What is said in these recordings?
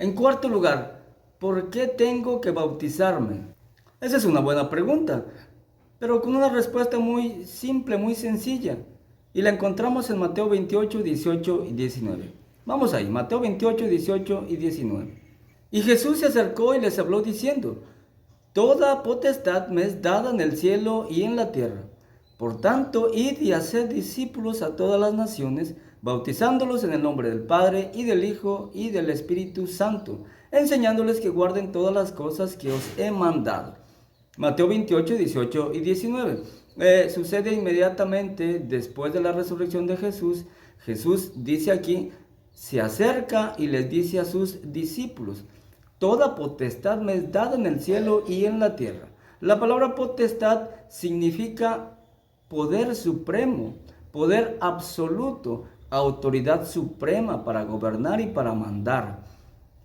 En cuarto lugar, ¿por qué tengo que bautizarme? Esa es una buena pregunta, pero con una respuesta muy simple, muy sencilla. Y la encontramos en Mateo 28, 18 y 19. Vamos ahí, Mateo 28, 18 y 19. Y Jesús se acercó y les habló diciendo: Toda potestad me es dada en el cielo y en la tierra. Por tanto, id y haced discípulos a todas las naciones, bautizándolos en el nombre del Padre, y del Hijo, y del Espíritu Santo, enseñándoles que guarden todas las cosas que os he mandado. Mateo 28, 18 y 19. Sucede inmediatamente después de la resurrección de Jesús. Jesús dice aquí, se acerca y les dice a sus discípulos: Toda potestad me es dada en el cielo y en la tierra. La palabra potestad significa poder supremo, poder absoluto, autoridad suprema para gobernar y para mandar.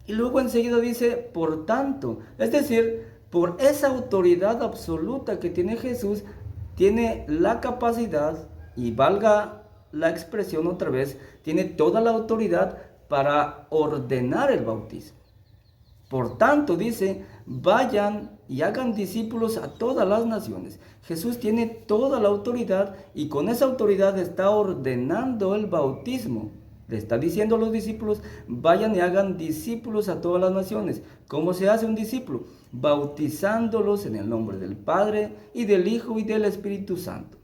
Y luego enseguida dice, por tanto, es decir, por esa autoridad absoluta que tiene Jesús, tiene la capacidad, y valga la expresión otra vez, tiene toda la autoridad para ordenar el bautismo. Por tanto, dice, vayan y hagan discípulos a todas las naciones. Jesús tiene toda la autoridad y con esa autoridad está ordenando el bautismo. Le está diciendo a los discípulos, vayan y hagan discípulos a todas las naciones. ¿Cómo se hace un discípulo? Bautizándolos en el nombre del Padre y del Hijo y del Espíritu Santo.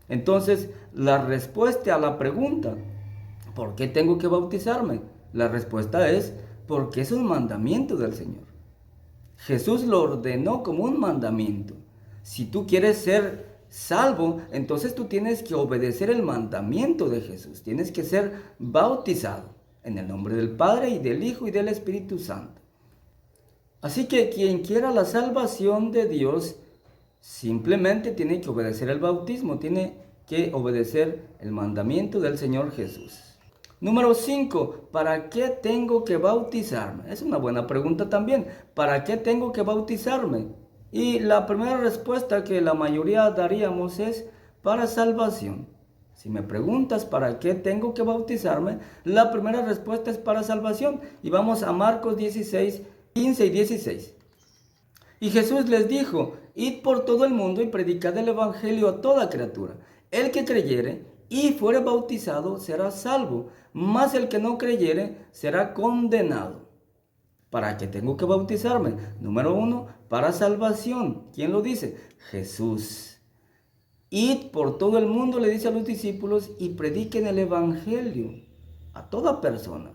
Entonces, la respuesta a la pregunta, ¿por qué tengo que bautizarme? La respuesta es, porque es un mandamiento del Señor. Jesús lo ordenó como un mandamiento. Si tú quieres ser salvo, entonces tú tienes que obedecer el mandamiento de Jesús. Tienes que ser bautizado en el nombre del Padre y del Hijo y del Espíritu Santo. Así que quien quiera la salvación de Dios, simplemente tiene que obedecer el bautismo, tiene que obedecer el mandamiento del Señor Jesús. Número 5. ¿Para qué tengo que bautizarme? Es una buena pregunta también. ¿Para qué tengo que bautizarme? Y la primera respuesta que la mayoría daríamos es para salvación. Si me preguntas para qué tengo que bautizarme, la primera respuesta es para salvación. Y vamos a Marcos 16, 15 y 16. Y Jesús les dijo: Id por todo el mundo y predicad el evangelio a toda criatura. El que creyere y fuere bautizado será salvo, mas el que no creyere será condenado. ¿Para qué tengo que bautizarme? Número 1, para salvación. ¿Quién lo dice? Jesús. Id por todo el mundo, le dice a los discípulos, y prediquen el evangelio a toda persona.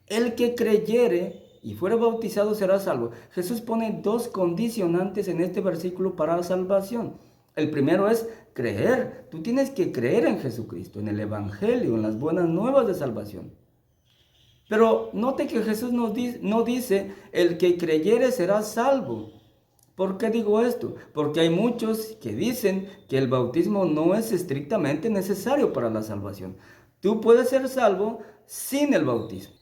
El que creyere y fuere bautizado será salvo. Jesús pone dos condicionantes en este versículo para la salvación. El primero es creer. Tú tienes que creer en Jesucristo, en el evangelio, en las buenas nuevas de salvación. Pero note que Jesús no dice, el que creyere será salvo. ¿Por qué digo esto? Porque hay muchos que dicen que el bautismo no es estrictamente necesario para la salvación. Tú puedes ser salvo sin el bautismo.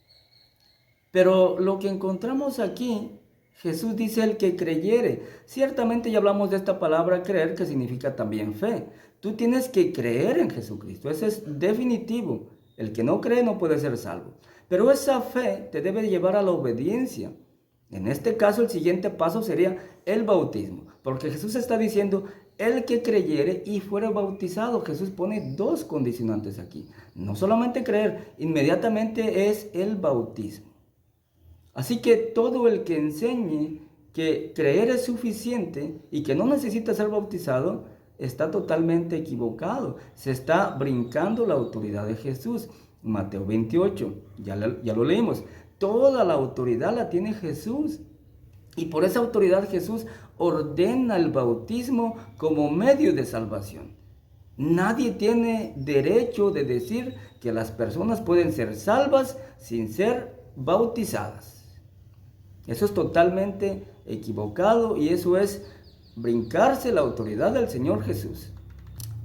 Pero lo que encontramos aquí, Jesús dice el que creyere. Ciertamente ya hablamos de esta palabra creer, que significa también fe. Tú tienes que creer en Jesucristo, eso es definitivo. El que no cree no puede ser salvo. Pero esa fe te debe llevar a la obediencia. En este caso, el siguiente paso sería el bautismo. Porque Jesús está diciendo, el que creyere y fuere bautizado. Jesús pone dos condicionantes aquí. No solamente creer, inmediatamente es el bautismo. Así que todo el que enseñe que creer es suficiente y que no necesita ser bautizado, está totalmente equivocado. Se está brincando la autoridad de Jesús. Mateo 28, ya lo leímos. Toda la autoridad la tiene Jesús. Y por esa autoridad Jesús ordena el bautismo como medio de salvación. Nadie tiene derecho de decir que las personas pueden ser salvas sin ser bautizadas. Eso es totalmente equivocado y eso es brincarse la autoridad del Señor Jesús.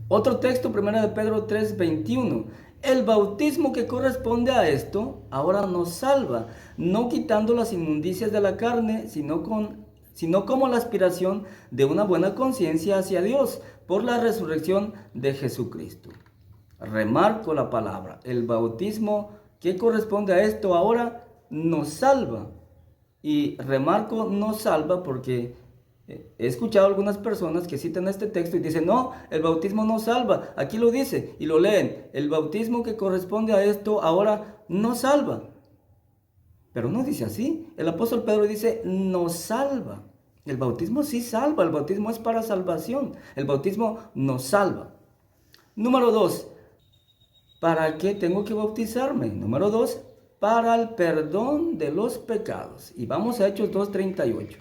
Otro texto, 1 de Pedro 3:21. El bautismo que corresponde a esto ahora nos salva, no quitando las inmundicias de la carne, sino como la aspiración de una buena conciencia hacia Dios por la resurrección de Jesucristo. Remarco la palabra, el bautismo que corresponde a esto ahora nos salva. Y remarco no salva porque he escuchado a algunas personas que citan este texto y dicen, no, el bautismo no salva. Aquí lo dice y lo leen. El bautismo que corresponde a esto ahora no salva. Pero no dice así. El apóstol Pedro dice, no salva. El bautismo sí salva. El bautismo es para salvación. El bautismo nos salva. Número 2. ¿Para qué tengo que bautizarme? Número 2. Para el perdón de los pecados. Y vamos a Hechos 2:38.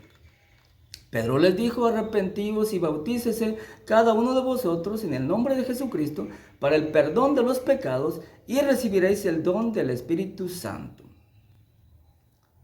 Pedro les dijo, arrepentíos y bautícese cada uno de vosotros en el nombre de Jesucristo para el perdón de los pecados y recibiréis el don del Espíritu Santo.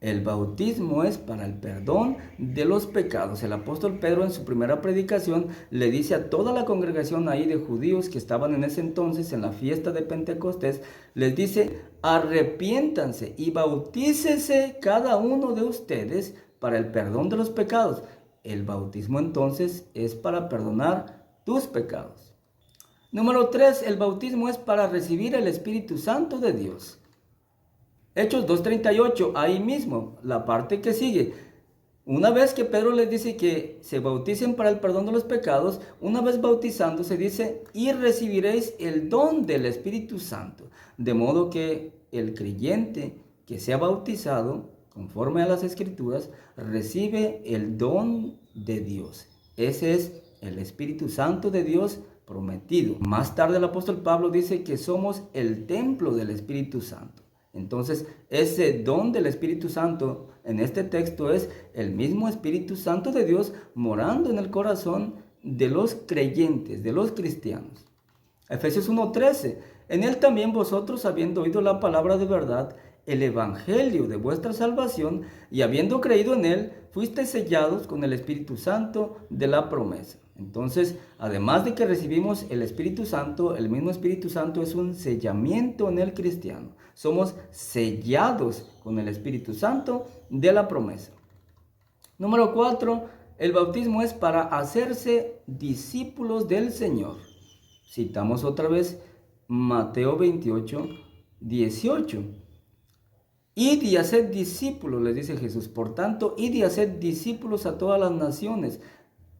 El bautismo es para el perdón de los pecados. El apóstol Pedro en su primera predicación le dice a toda la congregación ahí de judíos que estaban en ese entonces en la fiesta de Pentecostés, les dice, arrepiéntanse y bautícese cada uno de ustedes para el perdón de los pecados. El bautismo entonces es para perdonar tus pecados. Número 3, el bautismo es para recibir el Espíritu Santo de Dios. Hechos 2:38, ahí mismo, la parte que sigue. Una vez que Pedro les dice que se bauticen para el perdón de los pecados, una vez bautizándose dice, y recibiréis el don del Espíritu Santo. De modo que el creyente que sea bautizado, conforme a las Escrituras, recibe el don de Dios. Ese es el Espíritu Santo de Dios prometido. Más tarde el apóstol Pablo dice que somos el templo del Espíritu Santo. Entonces, ese don del Espíritu Santo en este texto es el mismo Espíritu Santo de Dios morando en el corazón de los creyentes, de los cristianos. Efesios 1:13, en él también vosotros, habiendo oído la palabra de verdad, el evangelio de vuestra salvación, y habiendo creído en él, fuisteis sellados con el Espíritu Santo de la promesa. Entonces, además de que recibimos el Espíritu Santo, el mismo Espíritu Santo es un sellamiento en el cristiano. Somos sellados con el Espíritu Santo de la promesa. Número 4, el bautismo es para hacerse discípulos del Señor. Citamos otra vez Mateo 28:18. Id y haced discípulos, les dice Jesús. Por tanto, id y haced discípulos a todas las naciones.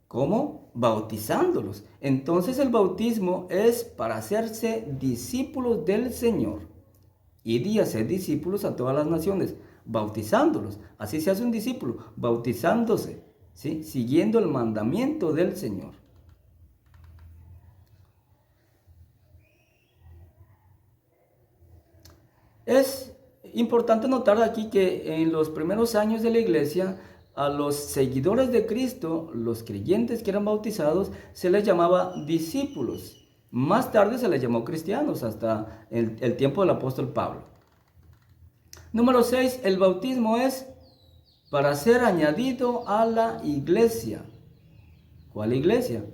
¿Cómo? Bautizándolos. Entonces el bautismo es para hacerse discípulos del Señor. Id y haced discípulos a todas las naciones, bautizándolos. Así se hace un discípulo, bautizándose, ¿sí? Siguiendo el mandamiento del Señor. Es importante notar aquí que en los primeros años de la iglesia, a los seguidores de Cristo, los creyentes que eran bautizados, se les llamaba discípulos. Más tarde se les llamó cristianos hasta el tiempo del apóstol Pablo. Número 6, el bautismo es para ser añadido a la iglesia. ¿Cuál iglesia?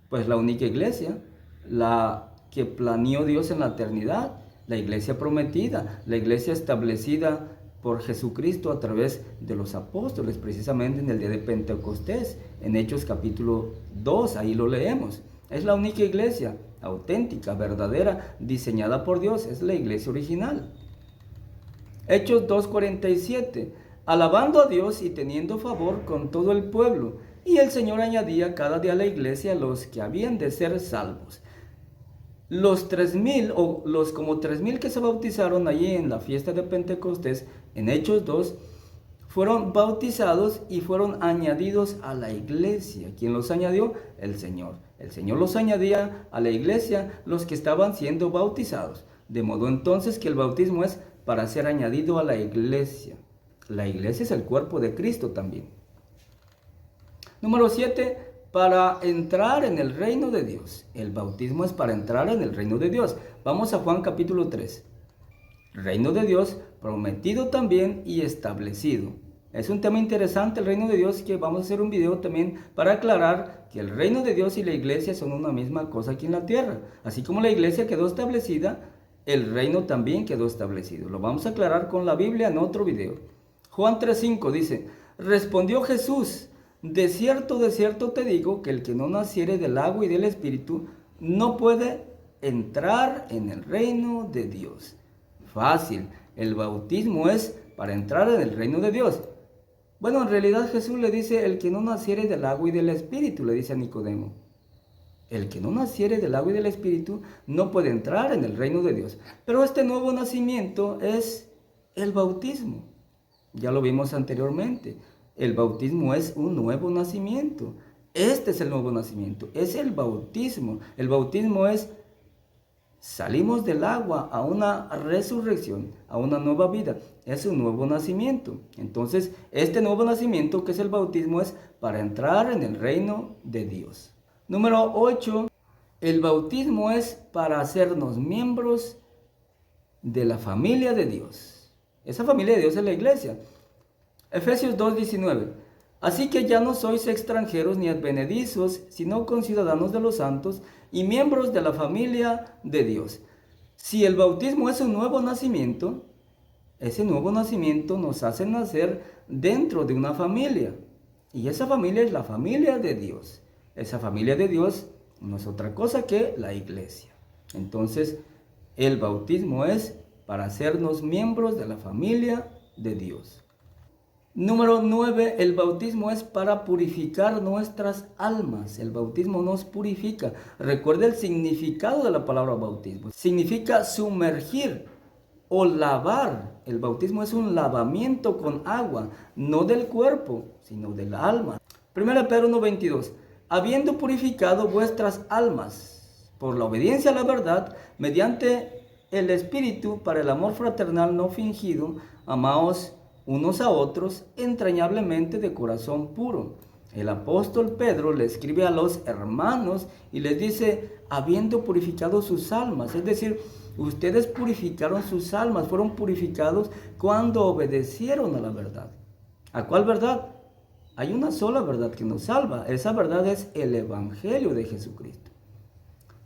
Pues la única iglesia, la que planeó Dios en la eternidad, la iglesia prometida, la iglesia establecida por Jesucristo a través de los apóstoles, precisamente en el día de Pentecostés, en Hechos capítulo 2, ahí lo leemos. Es la única iglesia auténtica, verdadera, diseñada por Dios, es la iglesia original. Hechos 2:47, alabando a Dios y teniendo favor con todo el pueblo, y el Señor añadía cada día a la iglesia los que habían de ser salvos. Los 3,000 o los como 3,000 que se bautizaron allí en la fiesta de Pentecostés, en Hechos 2, fueron bautizados y fueron añadidos a la iglesia. ¿Quién los añadió? El Señor. El Señor los añadía a la iglesia los que estaban siendo bautizados. De modo entonces que el bautismo es para ser añadido a la iglesia. La iglesia es el cuerpo de Cristo también. Número 7, para entrar en el reino de Dios. El bautismo es para entrar en el reino de Dios. Vamos a Juan capítulo 3. Reino de Dios prometido también y establecido. Es un tema interesante el reino de Dios, que vamos a hacer un video también para aclarar que el reino de Dios y la iglesia son una misma cosa aquí en la tierra. Así como la iglesia quedó establecida, el reino también quedó establecido. Lo vamos a aclarar con la Biblia en otro video. Juan 3:5 dice, respondió Jesús, de cierto te digo que el que no naciere del agua y del Espíritu no puede entrar en el reino de Dios. Fácil, el bautismo es para entrar en el reino de Dios. Bueno, en realidad Jesús le dice, el que no naciere del agua y del Espíritu, le dice a Nicodemo. El que no naciere del agua y del Espíritu no puede entrar en el reino de Dios. Pero este nuevo nacimiento es el bautismo. Ya lo vimos anteriormente. El bautismo es un nuevo nacimiento. Este es el nuevo nacimiento. Es el bautismo. El bautismo es salimos del agua a una resurrección, a una nueva vida. Es un nuevo nacimiento. Entonces, este nuevo nacimiento que es el bautismo es para entrar en el reino de Dios. Número 8. El bautismo es para hacernos miembros de la familia de Dios. Esa familia de Dios es la iglesia. Efesios 2:19. Así que ya no sois extranjeros ni advenedizos, sino conciudadanos de los santos y miembros de la familia de Dios. Si el bautismo es un nuevo nacimiento, ese nuevo nacimiento nos hace nacer dentro de una familia. Y esa familia es la familia de Dios. Esa familia de Dios no es otra cosa que la iglesia. Entonces, el bautismo es para hacernos miembros de la familia de Dios. Número 9, el bautismo es para purificar nuestras almas. El bautismo nos purifica. Recuerda el significado de la palabra bautismo. Significa sumergir o lavar. El bautismo es un lavamiento con agua, no del cuerpo, sino del alma. 1 Pedro 1:22. Habiendo purificado vuestras almas por la obediencia a la verdad, mediante el Espíritu, para el amor fraternal no fingido, amaos unos a otros entrañablemente de corazón puro. El apóstol Pedro le escribe a los hermanos y les dice, habiendo purificado sus almas, es decir, ustedes purificaron sus almas, fueron purificados cuando obedecieron a la verdad. ¿A cuál verdad? Hay una sola verdad que nos salva. Esa verdad es el Evangelio de Jesucristo.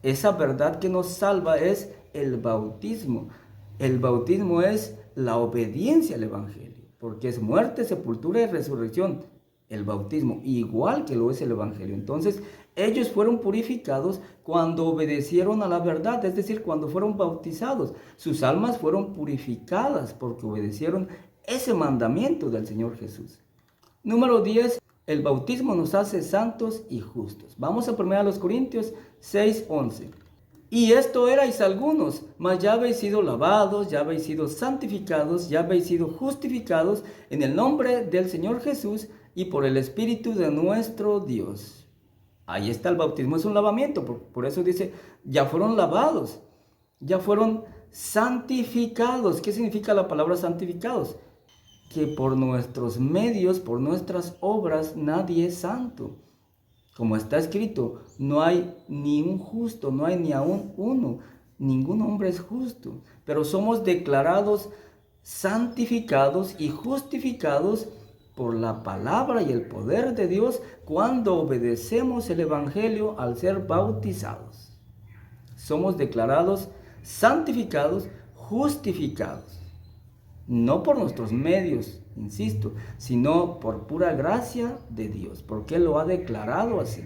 Esa verdad que nos salva es el bautismo. El bautismo es la obediencia al Evangelio, porque es muerte, sepultura y resurrección. El bautismo, igual que lo es el Evangelio. Entonces, ellos fueron purificados cuando obedecieron a la verdad, es decir, cuando fueron bautizados. Sus almas fueron purificadas porque obedecieron ese mandamiento del Señor Jesús. Número 10. El bautismo nos hace santos y justos. Vamos a 1 Corintios 6:11. Y esto erais algunos, mas ya habéis sido lavados, ya habéis sido santificados, ya habéis sido justificados en el nombre del Señor Jesús y por el Espíritu de nuestro Dios. Ahí está el bautismo, es un lavamiento, por eso dice, ya fueron lavados, ya fueron santificados. ¿Qué significa la palabra santificados? Que por nuestros medios, por nuestras obras, nadie es santo. Como está escrito, no hay ni un justo, no hay ni aún uno. Ningún hombre es justo. Pero somos declarados santificados y justificados por la palabra y el poder de Dios cuando obedecemos el Evangelio al ser bautizados. Somos declarados santificados, justificados. No por nuestros medios, insisto, sino por pura gracia de Dios, porque Él lo ha declarado así.